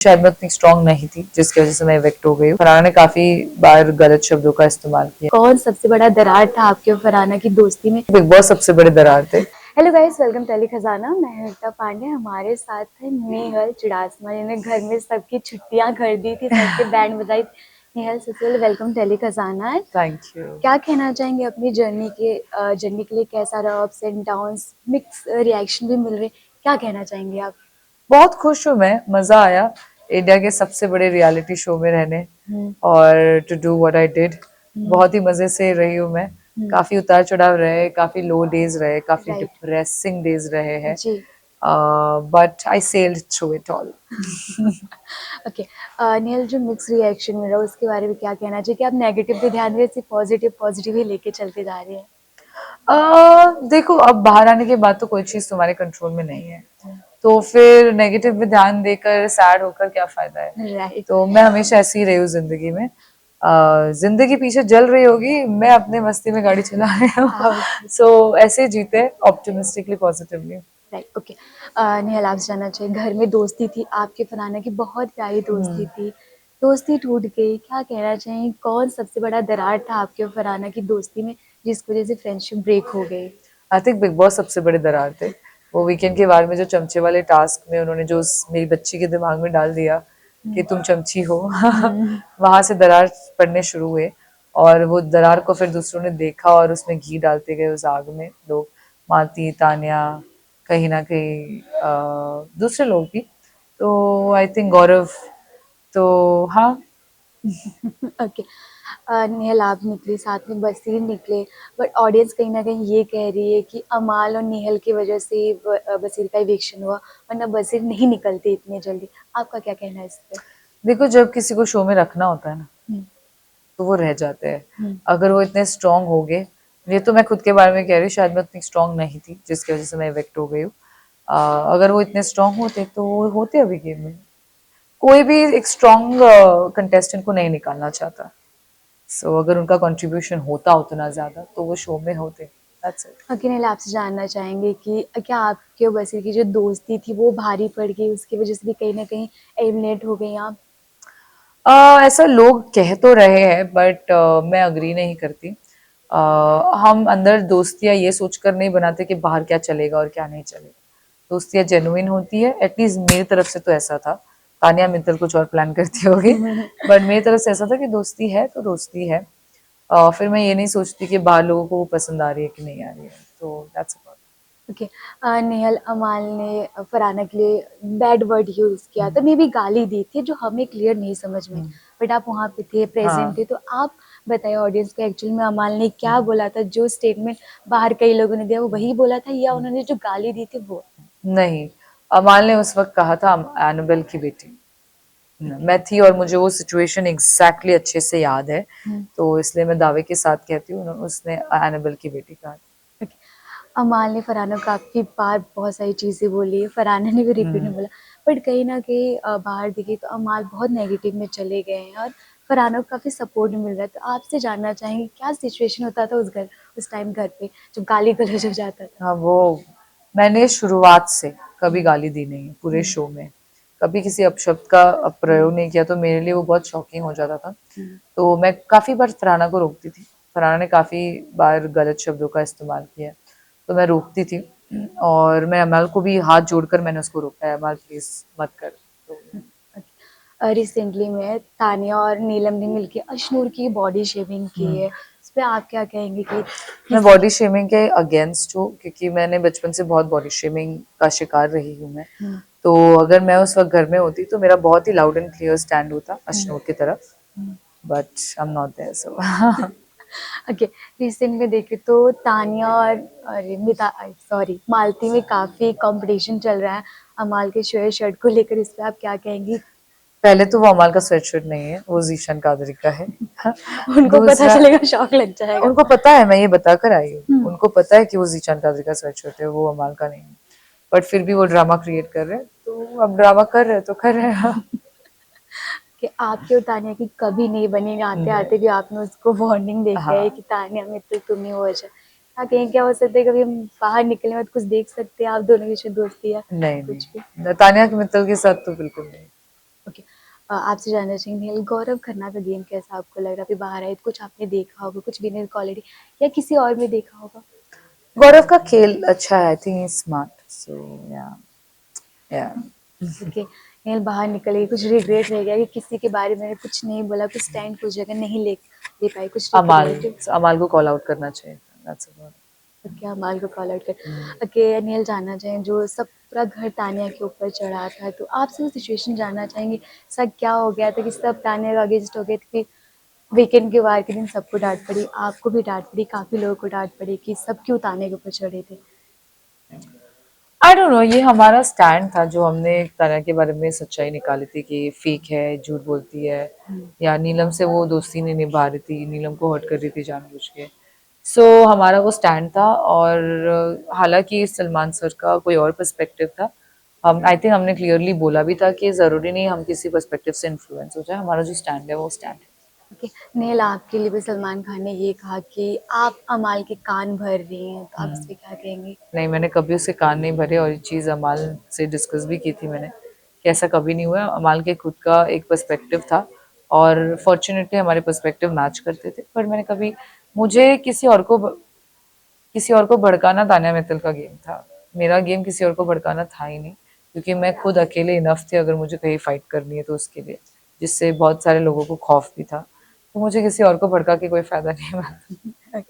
शायद मैं उतनी स्ट्रांग नहीं थी जिसकी वजह से मैं इवेक्ट हो गई। फरहाना ने काफी बार गलत शब्दों का इस्तेमाल किया। कौन सबसे बड़ा दरार था आपके और फरहाना की दोस्ती में? बिग बॉस सबसे बड़े दरार थे। हेलो गाइस, वेलकम टैली खजाना। मैं हूं एकता पांडे। हमारे साथ है नेहल चुड़ासमा, जिन्होंने घर में सबकी छुट्टियां कर दी थी, सबके बैंड बजाई। नेहल, सबसे पहले वेलकम टैली खजाना। Thank you. क्या कहना चाहेंगे अपनी जर्नी के लिए? कैसा रहा? Ups and downs, mix reaction भी मिल रहे, क्या कहना चाहेंगे आप? बहुत खुश हूँ मैं, मजा आया इंडिया के सबसे बड़े रियलिटी शो में रहने और to do what I did. बहुत ही मजे से रही हूँ मैं। काफी उतार चढ़ाव रहे, काफी लो डेज रहे, काफी राइट डिप्रेसिंग डेज रहे हैं, जी। But I sailed through it all. Okay, Nehal, जो मिक्स रिएक्शन मिल रहा है उसके बारे में क्या कहना चाहिए? कि आप नेगेटिव पे ध्यान रहे, सिर्फ पॉजिटिव पॉजिटिव ही लेके चलते जा रहे हैं? देखो, अब बाहर आने के बाद तो कोई चीज तुम्हारे कंट्रोल में नहीं है, तो फिर नेगेटिव पे ध्यान देकर सैड होकर क्या फायदा है। राइट। तो मैं हमेशा ऐसी ही रही हूँ जिंदगी में। जिंदगी पीछे जल रही होगी, मैं अपने मस्ती में गाड़ी चला रही हूँ। सो ऐसे जीते, optimistically, positively. Right, okay. Nehal, आपसे जानना चाहिए, घर में दोस्ती थी आपके फरहाना की, बहुत प्यारी दोस्ती थी, दोस्ती टूट गई, क्या कहना चाहिए? कौन सबसे बड़ा दरार था आपके और फरहाना की दोस्ती में, जिसकी वजह से फ्रेंडशिप ब्रेक हो गई? आई थिंक बिग बॉस सबसे बड़े दरार थे। वो वीकेंड के बाद में जो चमचे वाले टास्क में उन्होंने जो मेरी बच्ची के दिमाग में डाल दिया कि तुम चमची हो, वहां से दरार पड़ने शुरू हुए। और वो दरार को फिर दूसरों ने देखा और उसमें घी डालते गए उस आग में लोग, मालती, तान्या, कहीं ना कहीं दूसरे लोग भी। तो आई थिंक गौरव। तो हाँ। ओके। नेहल, आप निकले, साथ में बसीर निकले, बट ऑडियंस कहीं ना कहीं ये कह रही है कि अमाल और नेहल की वजह से बसीर का इविक्शन हुआ, वरना बसीर नहीं निकलते इतने जल्दी। आपका क्या कहना है इस पे? देखो, जब किसी को शो में रखना होता है ना, तो वो रह जाते हैं। अगर वो इतने स्ट्रांग हो गए, ये तो मैं खुद के बारे में कह रही हूँ, शायद मैं उतनी स्ट्रांग नहीं थी जिसकी वजह से मैं इवेक्ट हो गई हूँ। अगर वो इतने स्ट्रांग होते तो वो होते अभी गेम में। कोई भी एक स्ट्रांग कंटेस्टेंट को नहीं निकालना चाहता। सो अगर उनका कंट्रीब्यूशन होता उतना ज्यादा तो वो शो में होते। That's it. अकेले आपसे जानना चाहेंगे कि क्या आपके और बसीर की जो दोस्ती थी वो भारी पड़ गई, उसकी वजह से भी कहीं ना कहीं एलिमिनेट हो गई आप? ऐसा लोग कह तो रहे हैं, बट मैं अग्री नहीं करती। हम अंदर दोस्तियां ये सोचकर नहीं बनाते कि बाहर क्या चलेगा और क्या नहीं चलेगा। दोस्तियां जेन्युइन होती है, एटलीस्ट मेरी तरफ से तो ऐसा था। तानिया मित्तल कुछ और प्लान करती होगी, बट मेरी तरफ से ऐसा था कि दोस्ती है तो दोस्ती है। फिर मैं ये नहीं सोचती कि बाहर लोगों को वो पसंद आ रही है कि नहीं आ रही है। तो दैट्स अबाउट। ओके। नेहल, अमाल ने फरहाना के लिए बैड वर्ड यूज किया था, मे बी गाली दी थी, जो हमें क्लियर नहीं समझ में, बट आप वहाँ पे थे, प्रेजेंट थे, तो आप बताइए ऑडियंस को एक्चुअल में अमाल ने क्या बोला था? जो स्टेटमेंट बाहर कई लोगों ने दिया वो वही बोला था, या उन्होंने जो गाली दी थी वो? नहीं, अमाल ने उस वक्त कहा था एनाबेल की बेटी। मैं थी और मुझे वो सिचुएशन एग्जैक्टली अच्छे से याद है, तो इसलिए मैं दावे के साथ कहती हूँ उसने एनाबेल की बेटी कहा था। Okay. अमाल ने फरहाना को काफी बार बहुत सारी चीजें बोली है, फरहाना ने भी रिपीट में बोला, बट कहीं ना कहीं बाहर दिखे तो अमाल बहुत नेगेटिव में चले गए हैं और फरहाना को काफी सपोर्ट मिल रहा है। तो आपसे जानना चाहेंगे क्या सिचुएशन होता था उस टाइम घर पे, जब गाली गलौज हो जाता था? हाँ, वो मैंने शुरुआत से कभी गाली दी नहीं है पूरे शो में। कभी किसी अपशब्द का प्रयोग नहीं किया, तो मेरे लिए वो बहुत शॉकिंग हो जाता था। तो मैं काफी बार फरहाना को रोकती थी। फरहाना ने काफी बार गलत शब्दों का इस्तेमाल किया, तो मैं रोकती थी। और मैं अमाल को भी हाथ जोड़कर मैंने उसको रोका है, अमाल प्लीज मत कर। तो रिसेंटली में तानिया और नीलम ने मिलके अशनूर की बॉडी शेविंग की है, उस पर आप क्या कहेंगे? कि मैं बॉडी शेमिंग के अगेंस्ट हूँ, क्योंकि मैंने बचपन से बहुत बॉडी शेमिंग का शिकार रही हूँ मैं। तो अगर मैं उस वक्त घर में होती तो मेरा बहुत ही लाउड एंड क्लियर स्टैंड होता अशनोर की तरफ, but I am not there. So okay, recent में देखे तो तानिया और अरे मिता सॉरी मालती में काफी कंपटीशन चल रहा है अमाल के शेयर शर्ट को लेकर, इस पे आप क्या कहेंगी? पहले तो वो अमाल का स्वेटशर्ट नहीं है, वो जीशान कादरी का है। उनको पता दूसरा, चलेगा शौक लग जाएगा। उनको पता है, मैं ये बताकर आई हूँ, उनको पता है कि वो जीशान कादरी का स्वेटशर्ट है, वो अमाल का नहीं है। बट फिर भी वो ड्रामा क्रिएट कर रहे हैं, तो अब ड्रामा कर रहे हैं तो कर रहे हैं। कि आपके और तानिया की कभी नहीं बनी, आते आते भी आपने उसको वार्निंग देके है कि तानिया मित्तल तुम ही हो अच्छा, क्या कहें? क्या हो सकता है कभी हम बाहर निकलने में कुछ देख सकते हैं आप दोनों की दोस्ती या नहीं कुछ भी? नहीं, तानिया मित्तल के साथ तो बिल्कुल नहीं। आपसे जानना चाहेंगे निहाल, गौरव खन्ना का गेम कैसा आपको लग रहा है? अभी बाहर आए तो कुछ आपने देखा होगा, कुछ विनर क्वालिटी या किसी और में देखा होगा? गौरव का खेल अच्छा है, आई थिंक स्मार्ट, सो या या ओके, निहाल बाहर निकल गई, कुछ रिग्रेट रह गया कि किसी के बारे में कुछ नहीं बोला, कुछ स्टैंड कुछ जगह नहीं ले ले पाई, कुछ अमाल रिग्रेट? अमाल को कॉल आउट करना चाहिए, दैट्स अबाउट। क्या माल को कॉल आउट कर। ओके, अनिल जानना चाहें जो सब पूरा घर तानिया के ऊपर चढ़ा था, तो आपसे वो सिचुएशन जानना चाहेंगे, सब क्या हो गया था कि सब तानिया का अगेंस्ट हो गए थे कि वीकेंड के वार के दिन सबको डांट पड़ी, आपको भी डांट पड़ी, काफी लोगों को डांट पड़ी कि सब क्यों तानिया के ऊपर चढ़े थे? आई डोंट नो, ये हमारा स्टैंड था जो हमने तान्या के बारे में सच्चाई निकाली थी कि फेक है, झूठ बोलती है, या नीलम से वो दोस्ती नहीं निभा रही थी, नीलम को हर्ट कर रही थी जानबूझ के। सो हमारा वो स्टैंड था, और हालांकि सलमान सर का कोई और पर्सपेक्टिव था। हम आई थिंक हमने क्लियरली बोला भी था कि ज़रूरी नहीं हम किसी पर्सपेक्टिव से इन्फ्लुएंस हो जाए, हमारा जो स्टैंड है वो स्टैंड है। ओके, नेल आपके लिए भी सलमान खान ने ये कहा कि आप अमाल के कान भर रही हैं, तो आप इस पे क्या कहेंगे? नहीं, मैंने कभी उसके कान नहीं भरे, और ये चीज़ अमाल से डिस्कस भी की थी मैंने कि ऐसा कभी नहीं हुआ। अमाल के खुद का एक पर्सपेक्टिव था, और फॉर्चुनेटली हमारे पर्सपेक्टिव मैच करते थे, पर मैंने कभी, मुझे किसी और को भड़काना तान्या मित्तल का गेम था, मेरा गेम किसी और को भड़काना था ही नहीं, क्योंकि मैं खुद अकेले इनफ थी अगर मुझे कहीं फाइट करनी है तो उसके लिए, जिससे बहुत सारे लोगों को खौफ भी था, तो मुझे किसी और को भड़का के कोई फायदा नहीं हुआ। ओके।